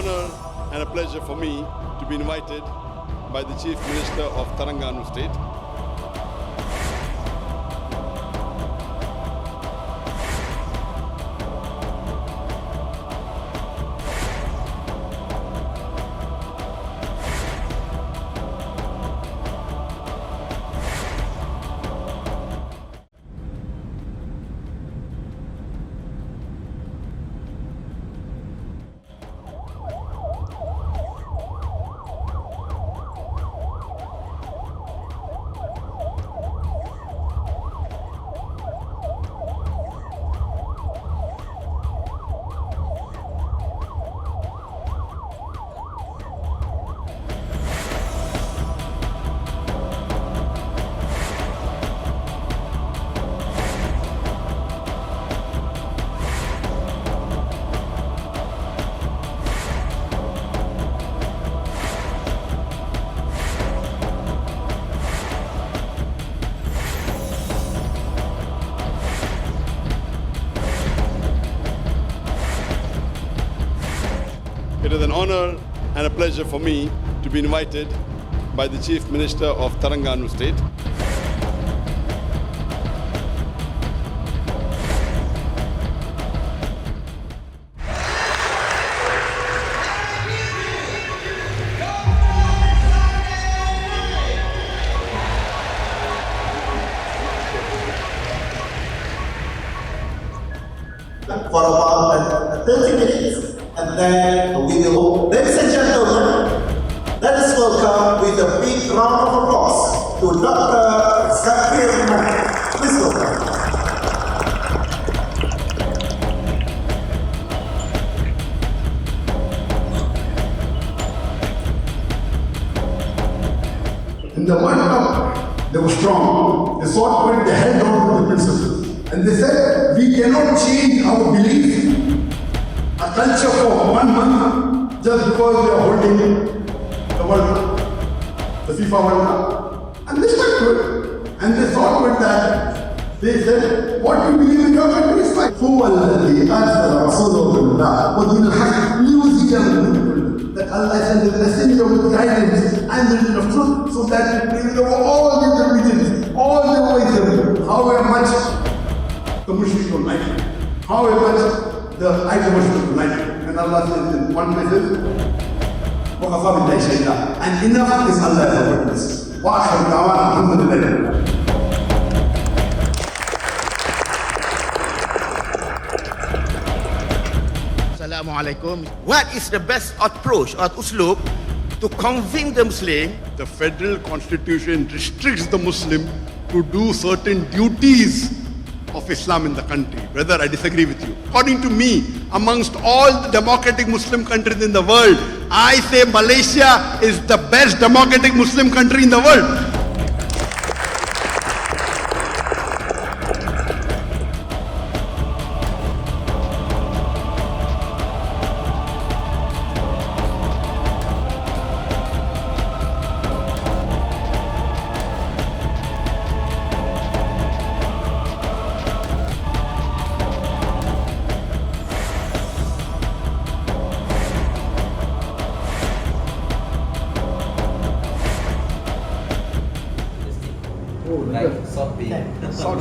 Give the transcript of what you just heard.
honor and a pleasure for me to be invited by the Chief Minister of Terengganu State. It is an honor and a pleasure for me to be invited by the Chief Minister of Terengganu State. For about 30 minutes. And then we will, ladies and gentlemen, let us welcome with a big round of applause to Dr. Zakir Naik. Please welcome. In the World Cup, they were strong. They sought when they held on to the principles. And they said, we cannot change our belief. A culture for 1 month just because we are holding the World Cup, the FIFA World Cup. And they stuck to it. And they thought with that, they said, what you believe in your country is right. هو الذي أرسل رسوله بالله ودين الحق ليظهره that Allah sent the messenger with guidance and the religion of truth so that it brings over all the religions, all the ways, however much the Muslims don't like it, however much the idol worship like it. And Allah says in one message, and enough is Allah as a witness. وآخر دعوانا الحمد لله. Assalamualaikum. What is the best approach or uslub to convince the Muslim? The federal constitution restricts the Muslim to do certain duties of Islam in the country. Brother, I disagree with you. According to me, amongst all the democratic Muslim countries in the world, I say Malaysia is the best democratic Muslim country in the world. Like salty. Salt.